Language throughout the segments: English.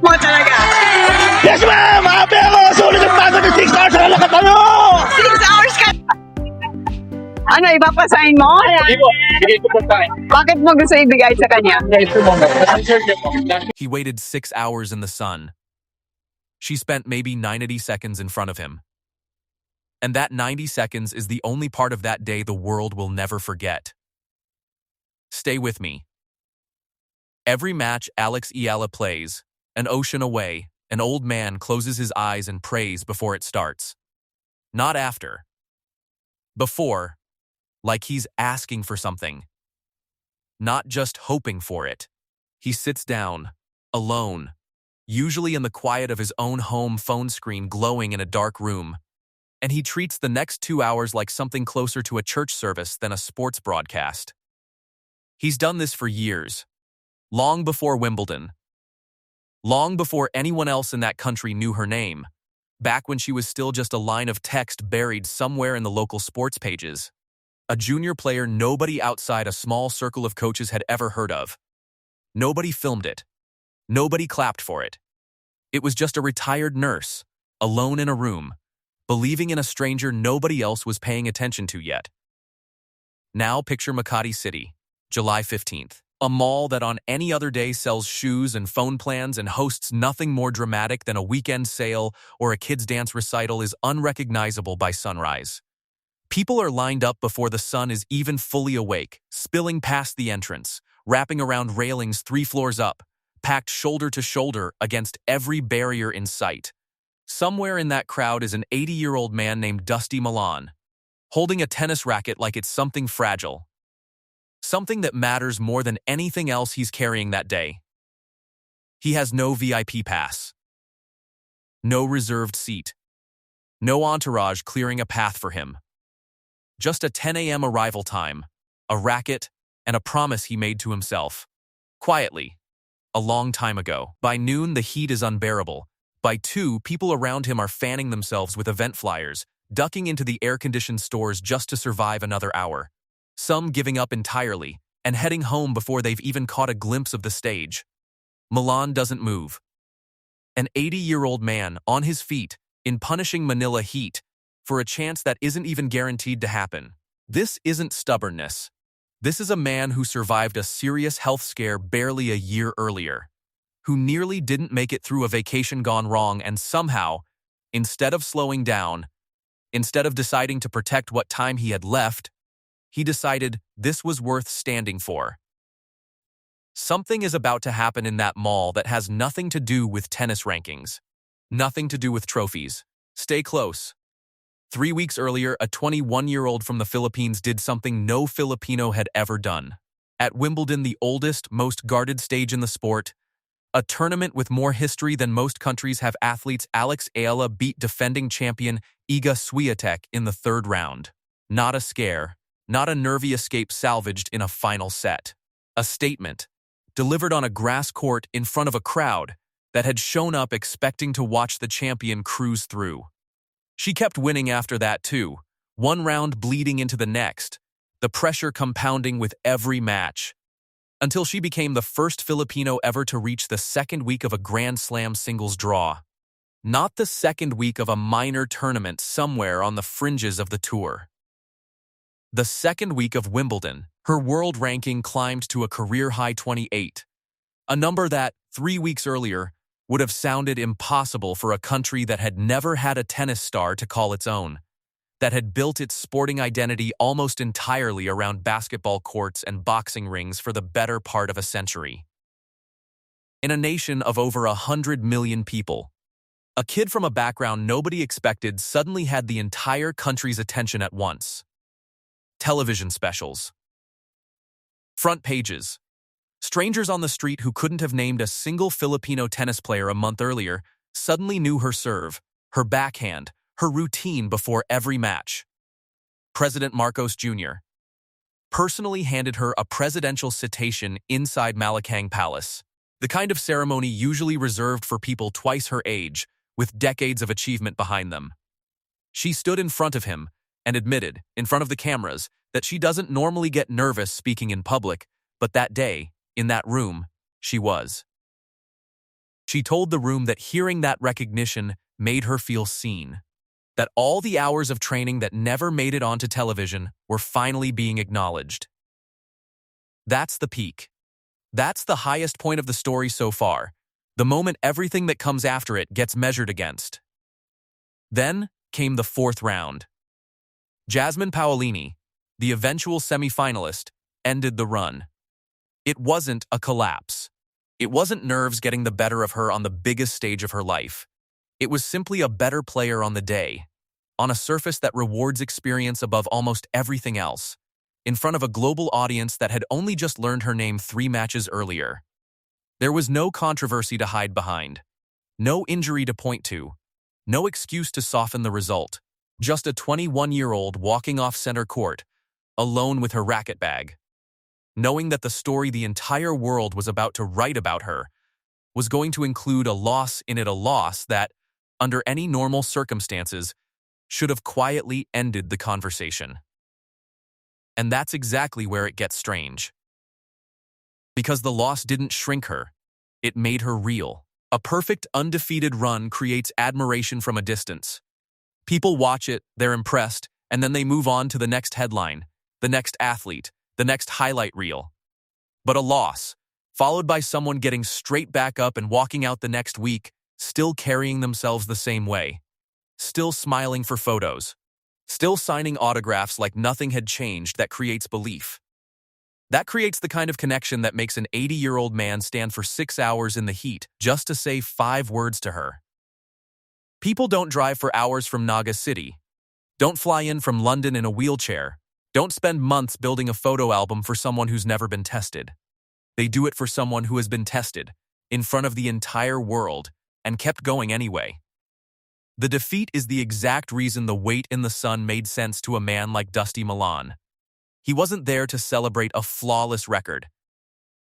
mo talaga. Yes, ma'am! Happy ako! Sulit ang pagod ng 6 hours sa lakat ano! 6 hours ka. Ano, ipapasahin mo? Hindi po, bigay ko po tayo. Bakit mo gusto ibigay sa kanya? He waited 6 hours in the sun. She spent maybe 90 seconds in front of him. And that 90 seconds is the only part of that day the world will never forget. Stay with me. Every match Alex Eala plays, an ocean away, an old man closes his eyes and prays before it starts. Not after. Before, like he's asking for something. Not just hoping for it. He sits down, alone, usually in the quiet of his own home phone screen glowing in a dark room, and he treats the next 2 hours like something closer to a church service than a sports broadcast. He's done this for years, long before Wimbledon, long before anyone else in that country knew her name, back when she was still just a line of text buried somewhere in the local sports pages. A junior player nobody outside a small circle of coaches had ever heard of. Nobody filmed it. Nobody clapped for it. It was just a retired nurse, alone in a room, believing in a stranger nobody else was paying attention to yet. Now picture Makati City, July 15th. A mall that on any other day sells shoes and phone plans and hosts nothing more dramatic than a weekend sale or a kids' dance recital is unrecognizable by sunrise. People are lined up before the sun is even fully awake, spilling past the entrance, wrapping around railings 3 floors up, packed shoulder to shoulder against every barrier in sight. Somewhere in that crowd is an 80-year-old man named Dusty Milan, holding a tennis racket like it's something fragile. Something that matters more than anything else he's carrying that day. He has no VIP pass. No reserved seat. No entourage clearing a path for him. Just a 10 a.m. arrival time, a racket, and a promise he made to himself. Quietly. A long time ago. By noon, the heat is unbearable. By 2, people around him are fanning themselves with event flyers, ducking into the air-conditioned stores just to survive another hour. Some giving up entirely and heading home before they've even caught a glimpse of the stage. Milan doesn't move. An 80-year-old man on his feet in punishing Manila heat for a chance that isn't even guaranteed to happen. This isn't stubbornness. This is a man who survived a serious health scare barely a year earlier, who nearly didn't make it through a vacation gone wrong and somehow, instead of slowing down, instead of deciding to protect what time he had left, he decided this was worth standing for. Something is about to happen in that mall that has nothing to do with tennis rankings, nothing to do with trophies. Stay close. 3 weeks earlier, a 21-year-old from the Philippines did something no Filipino had ever done. At Wimbledon, the oldest, most guarded stage in the sport, a tournament with more history than most countries have athletes, Alex Eala beat defending champion Iga Swiatek in the 3rd round. Not a scare. Not a nervy escape salvaged in a final set. A statement, delivered on a grass court in front of a crowd that had shown up expecting to watch the champion cruise through. She kept winning after that too, one round bleeding into the next, the pressure compounding with every match, until she became the first Filipino ever to reach the 2nd week of a Grand Slam singles draw. Not the 2nd week of a minor tournament somewhere on the fringes of the tour. The 2nd week of Wimbledon, her world ranking climbed to a career-high 28, a number that, 3 weeks earlier, would have sounded impossible for a country that had never had a tennis star to call its own, that had built its sporting identity almost entirely around basketball courts and boxing rings for the better part of a century. In a nation of over 100 million people, a kid from a background nobody expected suddenly had the entire country's attention at once. Television specials. Front pages. Strangers on the street who couldn't have named a single Filipino tennis player a month earlier suddenly knew her serve, her backhand, her routine before every match. President Marcos Jr. personally handed her a presidential citation inside Malacanang Palace, the kind of ceremony usually reserved for people twice her age, with decades of achievement behind them. She stood in front of him and admitted, in front of the cameras, that she doesn't normally get nervous speaking in public, but that day, in that room, she was. She told the room that hearing that recognition made her feel seen, that all the hours of training that never made it onto television were finally being acknowledged. That's the peak. That's the highest point of the story so far, the moment everything that comes after it gets measured against. Then came the fourth round. Jasmine Paolini, the eventual semifinalist, ended the run. It wasn't a collapse. It wasn't nerves getting the better of her on the biggest stage of her life. It was simply a better player on the day, on a surface that rewards experience above almost everything else, in front of a global audience that had only just learned her name 3 matches earlier. There was no controversy to hide behind, no injury to point to, no excuse to soften the result, just a 21-year-old walking off center court, alone with her racket bag, knowing that the story the entire world was about to write about her was going to include a loss in it, a loss that, under any normal circumstances, should have quietly ended the conversation. And that's exactly where it gets strange. Because the loss didn't shrink her, it made her real. A perfect, undefeated run creates admiration from a distance. People watch it, they're impressed, and then they move on to the next headline, the next athlete, the next highlight reel. But a loss, followed by someone getting straight back up and walking out the next week, still carrying themselves the same way, still smiling for photos, still signing autographs like nothing had changed, that creates belief. That creates the kind of connection that makes an 80-year-old man stand for 6 hours in the heat just to say 5 words to her. People don't drive for hours from Naga City, don't fly in from London in a wheelchair, don't spend months building a photo album for someone who's never been tested. They do it for someone who has been tested, in front of the entire world, and kept going anyway. The defeat is the exact reason the wait in the sun made sense to a man like Dusty Milan. He wasn't there to celebrate a flawless record.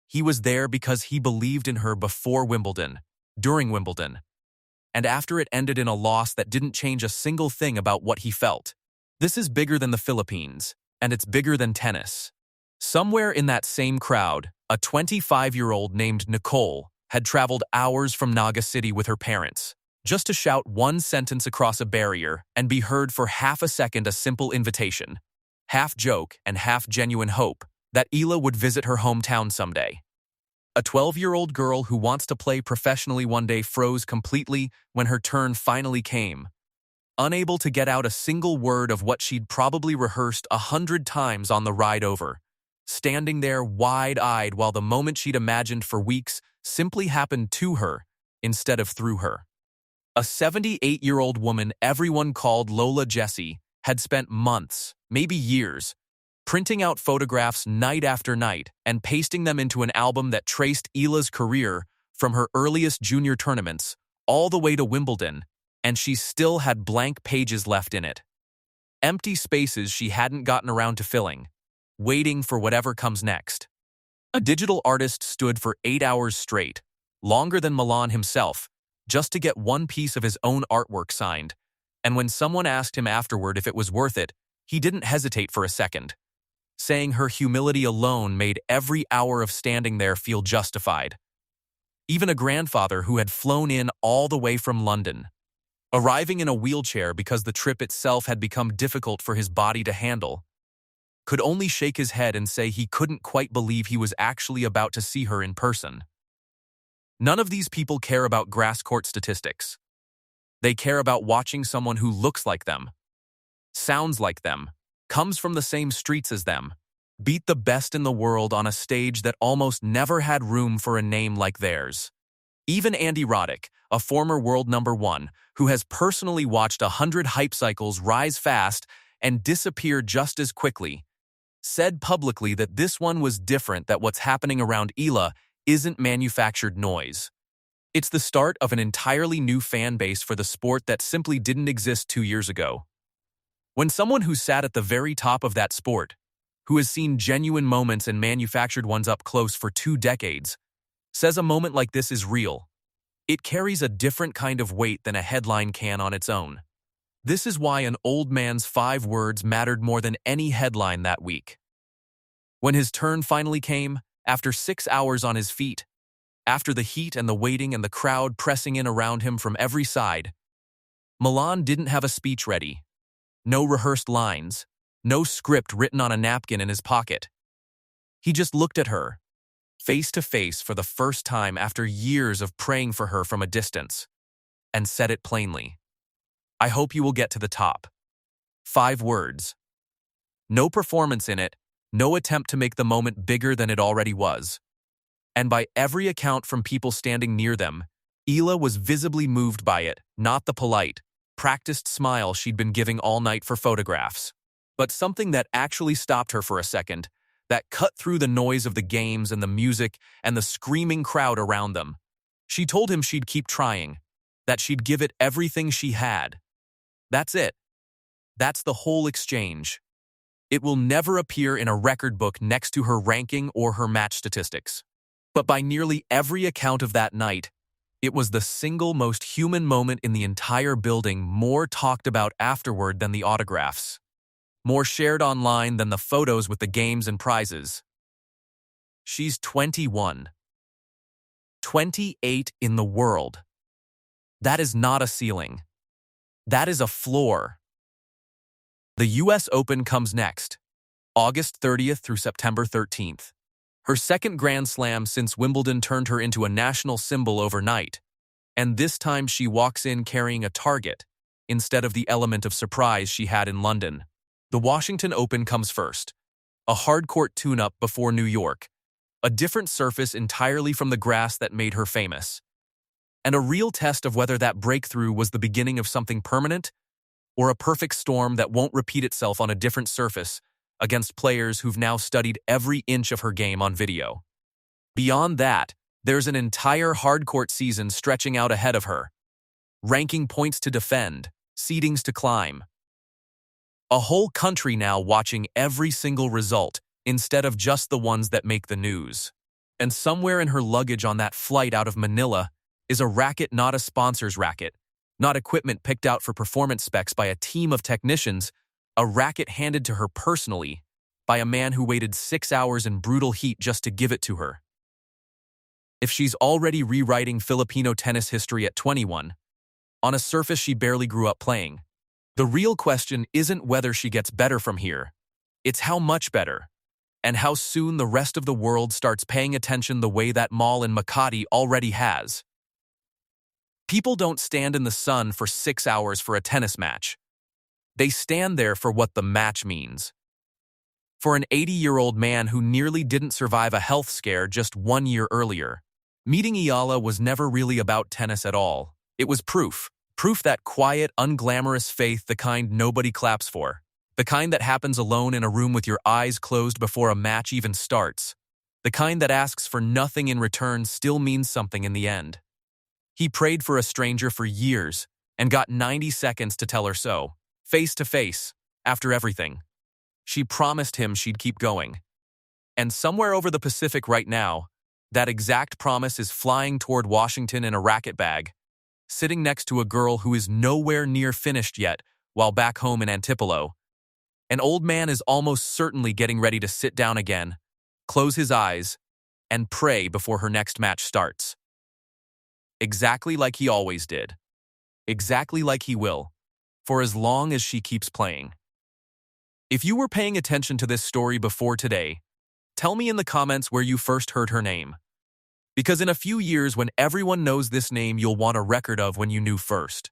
He was there because he believed in her before Wimbledon, during Wimbledon, and after it ended in a loss that didn't change a single thing about what he felt. This is bigger than the Philippines, and it's bigger than tennis. Somewhere in that same crowd, a 25-year-old named Nicole had traveled hours from Naga City with her parents, just to shout one sentence across a barrier and be heard for half a second, a simple invitation, half joke and half genuine hope, that Eala would visit her hometown someday. A 12-year-old girl who wants to play professionally one day froze completely when her turn finally came, unable to get out a single word of what she'd probably rehearsed 100 times on the ride over, standing there wide-eyed while the moment she'd imagined for weeks simply happened to her instead of through her. A 78-year-old woman everyone called Lola Jessie had spent months, maybe years, printing out photographs night after night and pasting them into an album that traced Eala's career from her earliest junior tournaments all the way to Wimbledon, and she still had blank pages left in it. Empty spaces she hadn't gotten around to filling, waiting for whatever comes next. A digital artist stood for 8 hours straight, longer than Milan himself, just to get one piece of his own artwork signed, and when someone asked him afterward if it was worth it, he didn't hesitate for a second, saying her humility alone made every hour of standing there feel justified. Even a grandfather who had flown in all the way from London, arriving in a wheelchair because the trip itself had become difficult for his body to handle, could only shake his head and say he couldn't quite believe he was actually about to see her in person. None of these people care about grass court statistics. They care about watching someone who looks like them, sounds like them, comes from the same streets as them, beat the best in the world on a stage that almost never had room for a name like theirs. Even Andy Roddick, a former world #1, who has personally watched 100 hype cycles rise fast and disappear just as quickly, said publicly that this one was different, that what's happening around Eala isn't manufactured noise. It's the start of an entirely new fan base for the sport that simply didn't exist 2 years ago. When someone who sat at the very top of that sport, who has seen genuine moments and manufactured ones up close for 2 decades, says a moment like this is real, it carries a different kind of weight than a headline can on its own. This is why an old man's 5 words mattered more than any headline that week. When his turn finally came, after 6 hours on his feet, After the heat and the waiting and the crowd pressing in around him from every side, Milan didn't have a speech ready. No rehearsed lines, no script written on a napkin in his pocket. He just looked at her, face to face for the first time after years of praying for her from a distance, and said it plainly. I hope you will get to the top. 5 words. No performance in it, no attempt to make the moment bigger than it already was. And by every account from people standing near them, Eala was visibly moved by it, not the polite, practiced smile she'd been giving all night for photographs, but something that actually stopped her for a second, that cut through the noise of the games and the music and the screaming crowd around them. She told him she'd keep trying, that she'd give it everything she had. That's it. That's the whole exchange. It will never appear in a record book next to her ranking or her match statistics. But by nearly every account of that night, it was the single most human moment in the entire building, more talked about afterward than the autographs, more shared online than the photos with the games and prizes. She's 21. 28 in the world. That is not a ceiling. That is a floor. The US Open comes next, August 30th through September 13th. Her second Grand Slam since Wimbledon turned her into a national symbol overnight, and this time she walks in carrying a target instead of the element of surprise she had in London. The Washington Open comes first, a hard-court tune-up before New York, a different surface entirely from the grass that made her famous, and a real test of whether that breakthrough was the beginning of something permanent or a perfect storm that won't repeat itself on a different surface against players who've now studied every inch of her game on video. Beyond that, there's an entire hard-court season stretching out ahead of her. Ranking points to defend, seedings to climb. A whole country now watching every single result instead of just the ones that make the news. And somewhere in her luggage on that flight out of Manila is a racket, not a sponsor's racket, not equipment picked out for performance specs by a team of technicians, a racket handed to her personally by a man who waited 6 hours in brutal heat just to give it to her. If she's already rewriting Filipino tennis history at 21, on a surface she barely grew up playing, the real question isn't whether she gets better from here. It's how much better, and how soon the rest of the world starts paying attention the way that mall in Makati already has. People don't stand in the sun for 6 hours for a tennis match. They stand there for what the match means. For an 80-year-old man who nearly didn't survive a health scare just 1 year earlier, meeting EALA was never really about tennis at all. It was proof that quiet, unglamorous faith, the kind nobody claps for, the kind that happens alone in a room with your eyes closed before a match even starts, the kind that asks for nothing in return still means something in the end. He prayed for a stranger for years and got 90 seconds to tell her so, face to face, after everything. She promised him she'd keep going. And somewhere over the Pacific right now, that exact promise is flying toward Washington in a racket bag, sitting next to a girl who is nowhere near finished yet while back home in Antipolo. An old man is almost certainly getting ready to sit down again, close his eyes, and pray before her next match starts. Exactly like he always did. Exactly like he will, for as long as she keeps playing. If you were paying attention to this story before today, tell me in the comments where you first heard her name. Because in a few years, when everyone knows this name, you'll want a record of when you knew first.